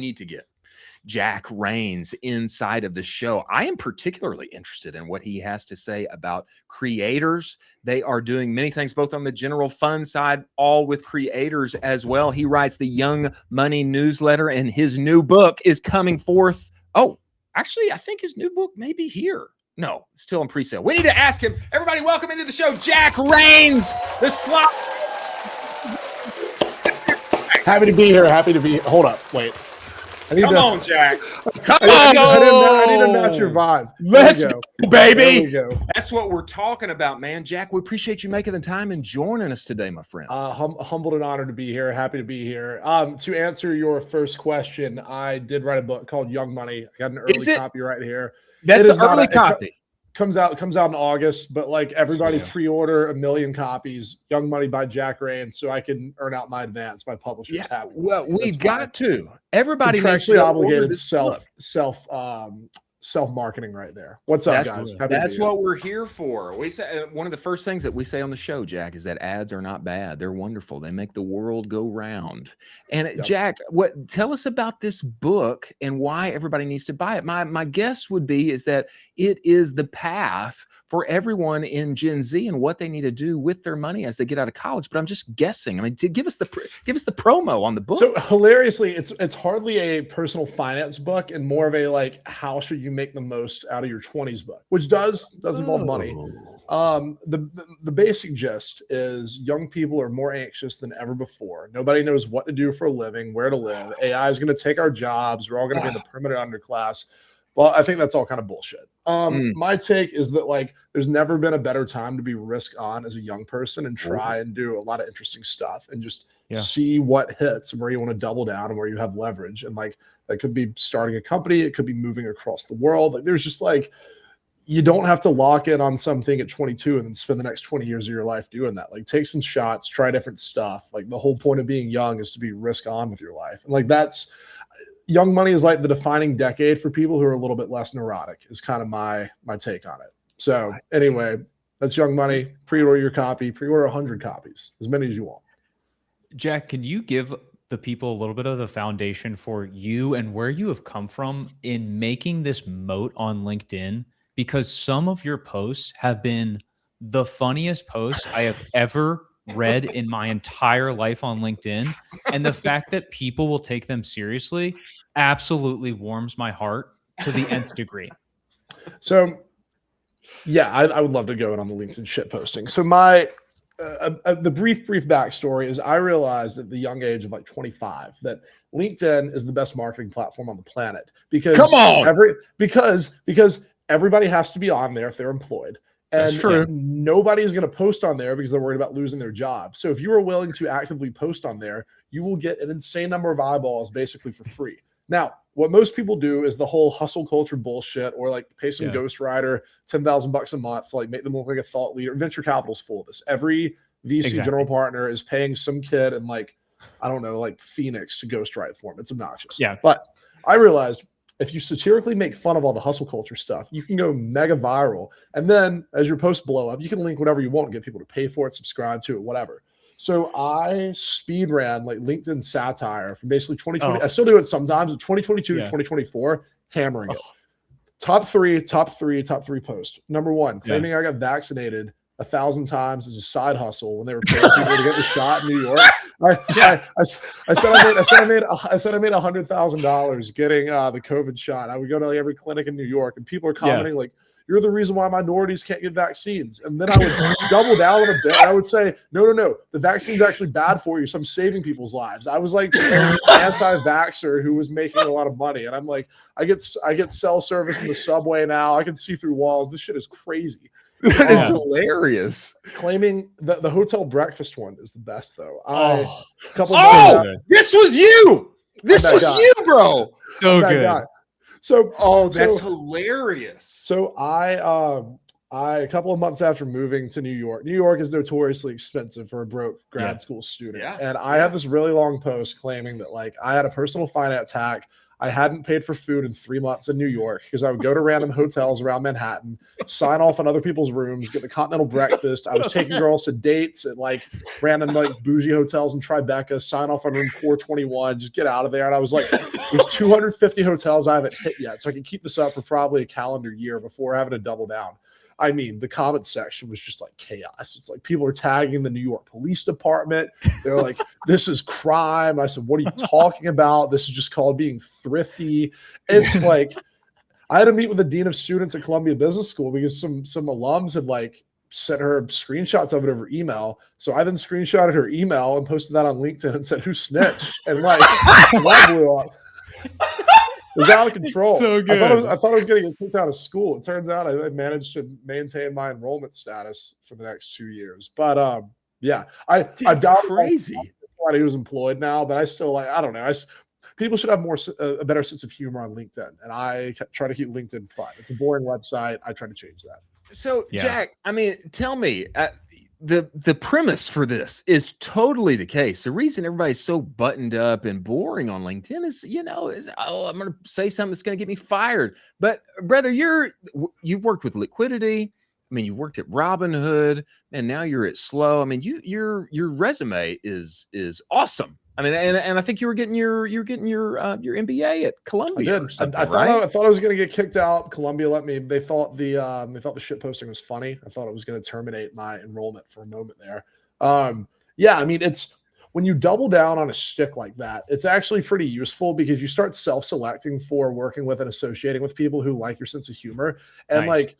need to get Jack Rains inside of the show. I am particularly interested in what he has to say about creators. They are doing many things, both on the general fund side, all with creators as well. He writes the Young Money newsletter, and his new book is coming forth. Oh, actually, I think his new book may be here. No, it's still in pre-sale. We need to ask him. Everybody, welcome into the show, Jack Rains, the slot. Happy to be here. Happy to be. Hold up. Wait. Come on, Jack. Come on. I need to match your vibe. Let's go, baby. There we go. That's what we're talking about, man. Jack, we appreciate you making the time and joining us today, my friend. Humbled and honored to be here. Happy to be here. To answer your first question, I did write a book called Young Money. I got an early copy right here. That's the early copy. Comes out in August, but like everybody pre-order 1 million copies. Young Money by Jack Rains, so I can earn out my advance. My publisher's happy. Well, we got to. Everybody contractually obligated self marketing right there. What's up, guys? That's what we're here for. We say one of the first things that we say on the show, Jack, is that ads are not bad. They're wonderful. They make the world go round. And Jack, tell us about this book and why everybody needs to buy it. My guess would be is that it is the path for everyone in Gen Z and what they need to do with their money as they get out of college. But I'm just guessing. I mean, give us the promo on the book. So hilariously, it's hardly a personal finance book and more of a like how should you make the most out of your 20s book, which does involve money. The basic gist is young people are more anxious than ever before. Nobody knows what to do for a living, where to live. AI is going to take our jobs. We're all going to be in the permanent underclass. Well, I think that's all kind of bullshit. My take is that like there's never been a better time to be risk on as a young person and try and do a lot of interesting stuff and just see what hits and where you want to double down and where you have leverage. And like that could be starting a company, it could be moving across the world. Like there's just like you don't have to lock in on something at 22 and then spend the next 20 years of your life doing that. Like take some shots, try different stuff. Like the whole point of being young is to be risk on with your life. And like that's Young Money is like the defining decade for people who are a little bit less neurotic is kind of my take on it. So anyway, that's Young Money. Pre-order your copy, pre-order 100 copies, as many as you want. Jack, can you give the people a little bit of the foundation for you and where you have come from in making this moat on LinkedIn? Because some of your posts have been the funniest posts I have ever read in my entire life on LinkedIn. And the fact that people will take them seriously absolutely warms my heart to the nth degree. So yeah, I would love to go in on the LinkedIn shit posting. So the brief backstory is I realized at the young age of like 25 that LinkedIn is the best marketing platform on the planet because because everybody has to be on there if they're employed. And that's true. Nobody is going to post on there because they're worried about losing their job. So if you are willing to actively post on there, you will get an insane number of eyeballs basically for free. Now, what most people do is the whole hustle culture bullshit or like pay some ghostwriter $10,000 a month to like make them look like a thought leader. Venture capital's full of this. Every VC general partner is paying some kid in like, I don't know, like Phoenix to ghostwrite for him. It's obnoxious. Yeah. But I realized if you satirically make fun of all the hustle culture stuff, you can go mega viral. And then as your posts blow up, you can link whatever you want and get people to pay for it, subscribe to it, whatever. So I speed ran like LinkedIn satire from basically 2020. I still do it sometimes, but 2022 to 2024, hammering it. Top three posts. Number one, claiming I got vaccinated 1,000 times as a side hustle when they were paying people to get the shot in New York. I said I made $100,000 getting the COVID shot. I would go to like every clinic in New York, and people are commenting like, "You're the reason why minorities can't get vaccines." And then I would double down on a bit. And I would say, "No, the vaccine's actually bad for you. So I'm saving people's lives." I was like an anti-vaxxer who was making a lot of money, and I'm like, I get cell service in the subway now. I can see through walls. This shit is crazy. That is hilarious. Claiming that the hotel breakfast one is the best, though. This was you. This was you, bro. So good. So, that's hilarious. So I a couple of months after moving to New York is notoriously expensive for a broke grad school student. And I had this really long post claiming that like I had a personal finance hack. I hadn't paid for food in 3 months in New York because I would go to random hotels around Manhattan, sign off on other people's rooms, get the continental breakfast. I was taking girls to dates at like random like bougie hotels in Tribeca, sign off on room 421, just get out of there. And I was like, there's 250 hotels I haven't hit yet. So I can keep this up for probably a calendar year before having to double down. I mean, the comment section was just like chaos. It's like people are tagging the New York Police Department. They're like, this is crime. I said, what are you talking about? This is just called being thrifty. It's like, I had to meet with the dean of students at Columbia Business School because some alums had like sent her screenshots of it over email. So I then screenshotted her email and posted that on LinkedIn and said, who snitched? And like, that blew up. It was out of control. So good. I thought I was going to get kicked out of school. It turns out I managed to maintain my enrollment status for the next 2 years. But yeah, I doubt crazy. He was employed now, but I still like, I don't know. People should have a better sense of humor on LinkedIn, and I try to keep LinkedIn fun. It's a boring website. I try to change that. So, Jack, I mean, tell me, the premise for this is totally the case. The reason everybody's so buttoned up and boring on LinkedIn is, I'm going to say something that's going to get me fired. But brother, you've worked with Liquidity. I mean, you worked at Robinhood, and now you're at Slow. I mean, your resume is awesome. I mean, and I think you were getting your MBA at Columbia. I did. I thought I was going to get kicked out. Columbia let me. They thought the shit posting was funny. I thought it was going to terminate my enrollment for a moment there. Yeah, I mean, it's when you double down on a stick like that, it's actually pretty useful because you start self-selecting for working with and associating with people who like your sense of humor. And like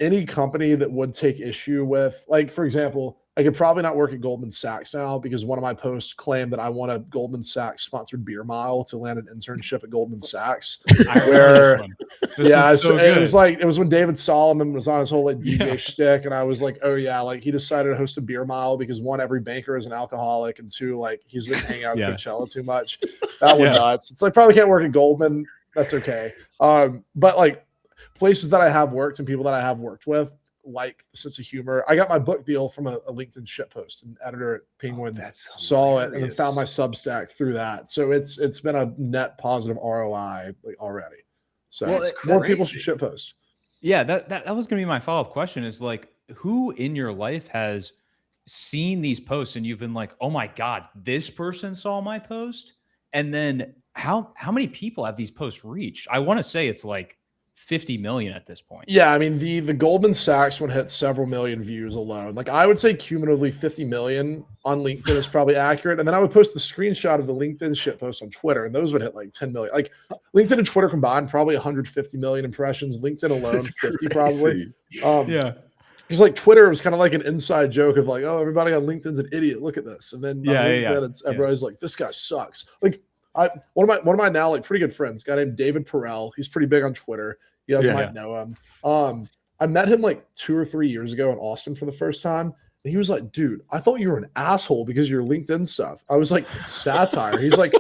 any company that would take issue with, like, for example, I could probably not work at Goldman Sachs now because one of my posts claimed that I want a Goldman Sachs sponsored beer mile to land an internship at Goldman Sachs. It was when David Solomon was on his whole like DJ shtick, and I was like, oh yeah, like he decided to host a beer mile because one, every banker is an alcoholic, and two, like he's been hanging out with Coachella too much. That was nuts. It's like probably can't work at Goldman. That's okay. But like places that I have worked and people that I have worked with, like the sense of humor. I got my book deal from a LinkedIn shitpost. An editor at Penguin saw it and then found my Substack through that. So it's been a net positive ROI like already. So more people should shitpost. Yeah, that was going to be my follow-up question is like, who in your life has seen these posts and you've been like, oh my God, this person saw my post? And then how many people have these posts reached? I want to say it's like 50 million at this point. Yeah, I mean the Goldman Sachs one hit several million views alone. Like I would say cumulatively 50 million on LinkedIn is probably accurate. And then I would post the screenshot of the LinkedIn shit post on Twitter, and those would hit like 10 million. Like LinkedIn and Twitter combined, probably 150 million impressions. LinkedIn alone, 50 probably. Because like Twitter was kind of like an inside joke of like, oh, everybody on LinkedIn's an idiot. Look at this. And then on LinkedIn, it's everybody's like, this guy sucks. Like one of my now like pretty good friends, a guy named David Perel. He's pretty big on Twitter. You guys might know him. I met him like 2 or 3 years ago in Austin for the first time. And he was like, dude, I thought you were an asshole because of your LinkedIn stuff. I was like, it's satire. He's like,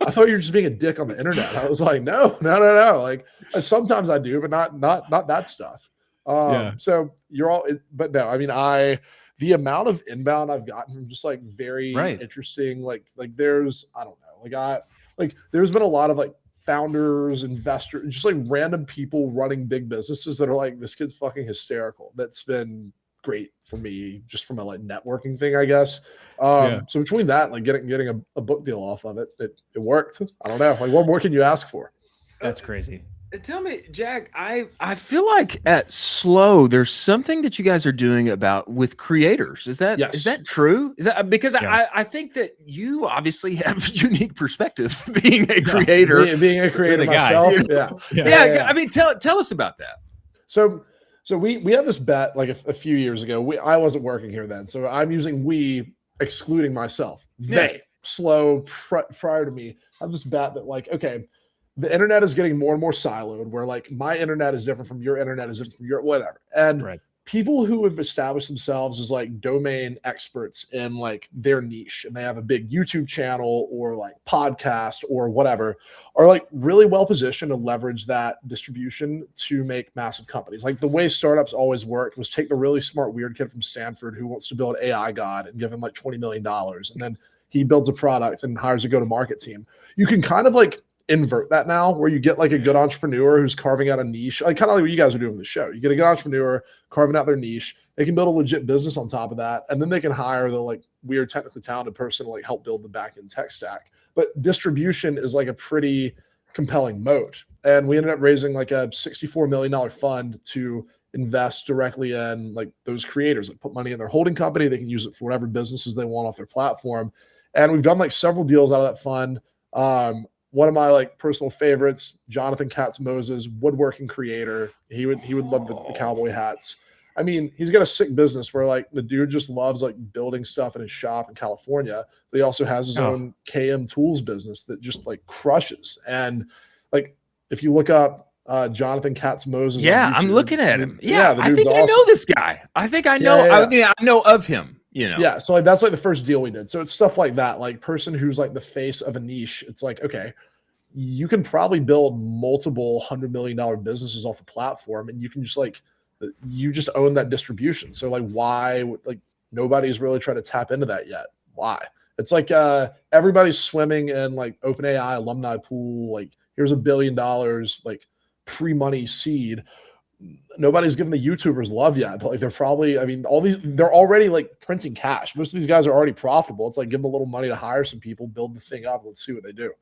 I thought you were just being a dick on the internet. I was like, no. Like sometimes I do, but not that stuff. So you're all, but no, I mean, the amount of inbound I've gotten from just like very interesting, like there's, I don't know, there's been a lot of like founders, investors, just like random people running big businesses that are like, this kid's fucking hysterical. That's been great for me just from a like networking thing, I guess. So between that and like getting a book deal off of it, it worked. I don't know. Like what more can you ask for? That's crazy. Tell me, Jack, I feel like at Slow, there's something that you guys are doing with creators. Is that true? Is that because I think that you obviously have unique perspective being a creator, being a creator myself. I mean, tell us about that. So we had this bet like a few years ago. I wasn't working here then, so I'm using we excluding myself. They Slow prior to me. I have this bet that like, okay, the internet is getting more and more siloed where like my internet is different from your internet is different from your whatever. And people who have established themselves as like domain experts in like their niche and they have a big YouTube channel or like podcast or whatever are like really well positioned to leverage that distribution to make massive companies. Like the way startups always worked was take the really smart weird kid from Stanford who wants to build AI God and give him like $20 million. And then he builds a product and hires a go-to-market team. You can kind of like invert that now, where you get like a good entrepreneur who's carving out a niche, like kind of like what you guys are doing with the show. You get a good entrepreneur carving out their niche. They can build a legit business on top of that, and then they can hire the like weird technically talented person to like help build the back end tech stack. But distribution is like a pretty compelling moat. And we ended up raising like a $64 million fund to invest directly in like those creators, like put money in their holding company. They can use it for whatever businesses they want off their platform. And we've done like several deals out of that fund. One of my like personal favorites, Jonathan Katz Moses, woodworking creator. He would love the cowboy hats. I mean, he's got a sick business where like the dude just loves like building stuff in his shop in California, but he also has his own KM Tools business that just like crushes. And like, if you look up Jonathan Katz Moses, yeah, YouTube, I'm looking at him. Yeah, the I dude's think I know this guy. I think I know. I mean, I know of him. You know. Yeah, so like that's like the first deal we did. So it's stuff like that, like person who's like the face of a niche. It's like, okay, you can probably build multiple $100 million businesses off a platform, and you can just like you just own that distribution. So like, why like nobody's really trying to tap into that yet? Why? It's like everybody's swimming in like OpenAI alumni pool. Like, here's $1 billion, like pre-money seed. Nobody's giving the YouTubers love yet, but like they're probably, I mean, all these, they're already like printing cash. Most of these guys are already profitable. It's like give them a little money to hire some people, build the thing up. Let's see what they do.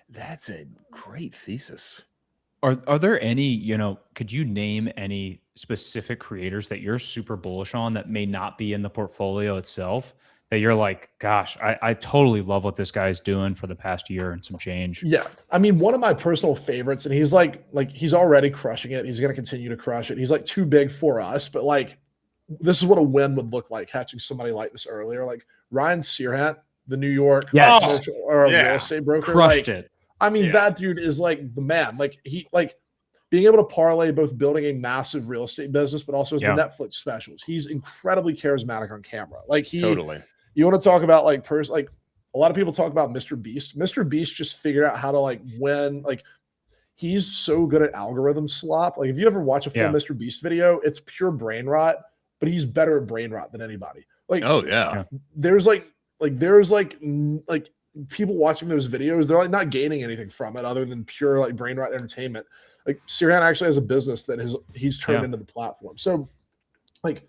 That's a great thesis. Are there any, you know, could you name any specific creators that you're super bullish on that may not be in the portfolio itself, that you're like, gosh, I totally love what this guy's doing for the past year and some change? Yeah. I mean, one of my personal favorites, and he's like he's already crushing it. He's going to continue to crush it. He's like too big for us, but like, this is what a win would look like, catching somebody like this earlier. Like Ryan Serhant, the New York Yes. real estate broker. Crushed like, it. I mean, that dude is like the man. Like he, like being able to parlay both building a massive real estate business, but also as the Netflix specials. He's incredibly charismatic on camera. Like he, totally. You want to talk about like like a lot of people talk about MrBeast. MrBeast just figured out how to like win. Like he's so good at algorithm slop. Like if you ever watch a full MrBeast video, it's pure brain rot, but he's better at brain rot than anybody. Like, there's people watching those videos, they're like not gaining anything from it other than pure like brain rot entertainment. Like Serhant actually has a business that he's turned into the platform. So like,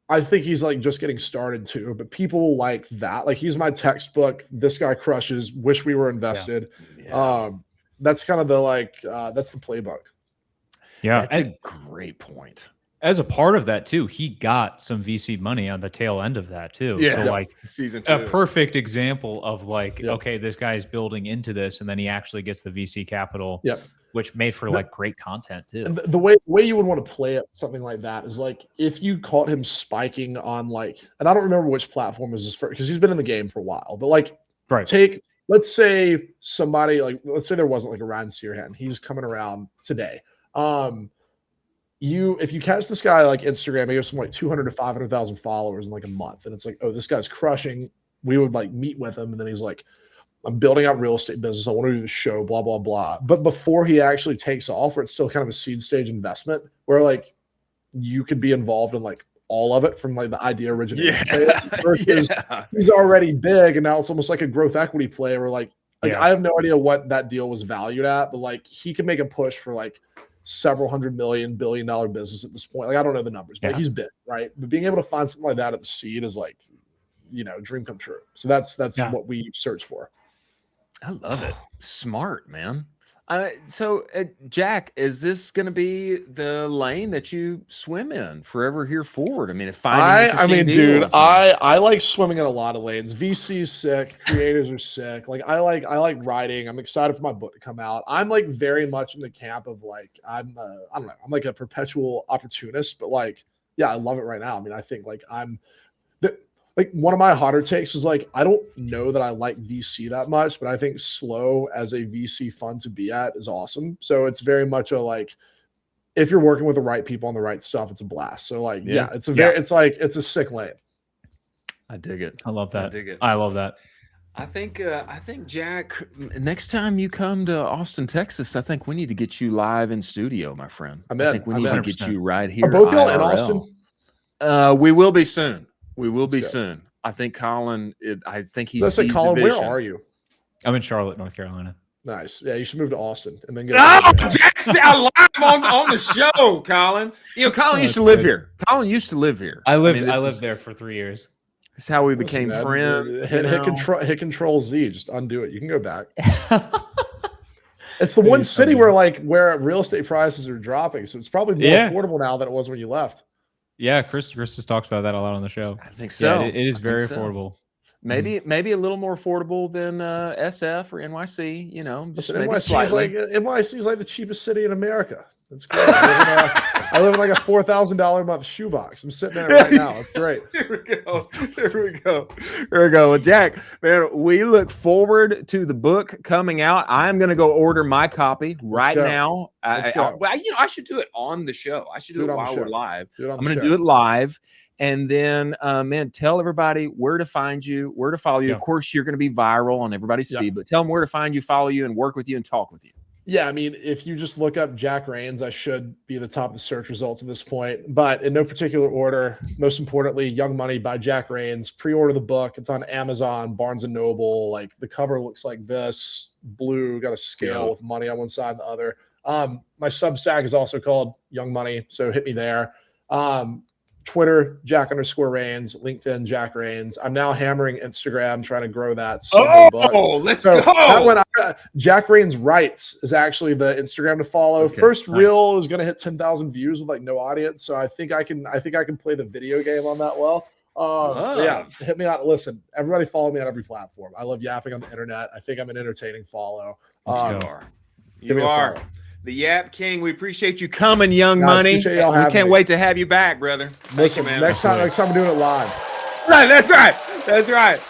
I think he's like just getting started too, but people like that. Like he's my textbook. This guy crushes. Wish we were invested. That's kind of the like that's the playbook. Yeah, that's a great point. As a part of that too, he got some VC money on the tail end of that too. Yeah, so like season 2, a perfect example of like, okay, this guy's building into this, and then he actually gets the VC capital. Which made for like great content too. And the way you would want to play it, something like that, is like if you caught him spiking on like, and I don't remember which platform is this for, because he's been in the game for a while, but like let's say somebody like, let's say there wasn't like a Ryan Serhant, he's coming around today. If you catch this guy like Instagram, he goes from like 200 to 500,000 followers in like a month, and it's like, oh, this guy's crushing. We would like meet with him, and then he's like, I'm building out real estate business. I want to do the show, blah, blah, blah. But before he actually takes off, where it's still kind of a seed stage investment, where like you could be involved in like all of it from like the idea origination phase versus he's already big, and now it's almost like a growth equity play where like I have no idea what that deal was valued at, but like he can make a push for like several $100 million, $1 billion business at this point. Like I don't know the numbers, but he's big, right? But being able to find something like that at the seed is like, you know, dream come true. So that's what we search for. I love it. Smart, man. So Jack, is this going to be the lane that you swim in forever here forward? I mean, dude, I like swimming in a lot of lanes. VC's sick, creators are sick. Like I like writing. I'm excited for my book to come out. I'm like very much in the camp of like I don't know. I'm like a perpetual opportunist, but like I love it right now. I mean, I think like like one of my hotter takes is like, I don't know that I like VC that much, but I think slow as a VC fund to be at is awesome. So it's very much a like, if you're working with the right people on the right stuff, it's a blast. So like, it's a sick lane. I dig it. I love that. I dig it. I love that. I think Jack, next time you come to Austin, Texas, I think we need to get you live in studio, my friend. I think we need to get you right here. Are both y'all in Austin? We will be soon. We will be soon. I think Colin. I think he's. Let's say, Colin, where are you? I'm in Charlotte, North Carolina. Nice. Yeah, you should move to Austin and then get. Oh, Jack's live on the show, Colin. You know, Colin used to live here. Colin used to live here. I lived there for 3 years. That's how we became friends. Hit control Z, just undo it. You can go back. It's the one city where real estate prices are dropping, so it's probably more affordable now than it was when you left. Yeah, Chris just talks about that a lot on the show. I think so. Yeah, it is very affordable. Maybe a little more affordable than SF or NYC. You know, just maybe NYC is like the cheapest city in America. That's great. I live in like a $4,000 a month shoebox. I'm sitting there right now. It's great. Here we go. Well, Jack, man, we look forward to the book coming out. I'm going to go order my copy right now. I should do it on the show. I should do it while we're live. I'm going to do it live. And then, man, tell everybody where to find you, where to follow you. Of course, you're going to be viral on everybody's feed, but tell them where to find you, follow you, and work with you and talk with you. Yeah, I mean, if you just look up Jack Rains, I should be at the top of the search results at this point, but in no particular order. Most importantly, Young Money by Jack Rains. Pre-order the book. It's on Amazon, Barnes & Noble. Like, the cover looks like this. Blue, got a scale with money on one side and the other. My Substack is also called Young Money, so hit me there. Twitter, Jack_Rains, LinkedIn, Jack Rains. I'm now hammering Instagram, trying to grow that. Let's go. That one, Jack Rains Writes is actually the Instagram to follow. Okay, First reel is going to hit 10,000 views with like no audience, so I think I can play the video game on that well. Yeah, hit me out. Listen, everybody follow me on every platform. I love yapping on the internet. I think I'm an entertaining follow. You are. The Yap King, we appreciate you coming, Young Money. We can't wait to have you back, brother. Listen, next time we're doing it live. Right, that's right.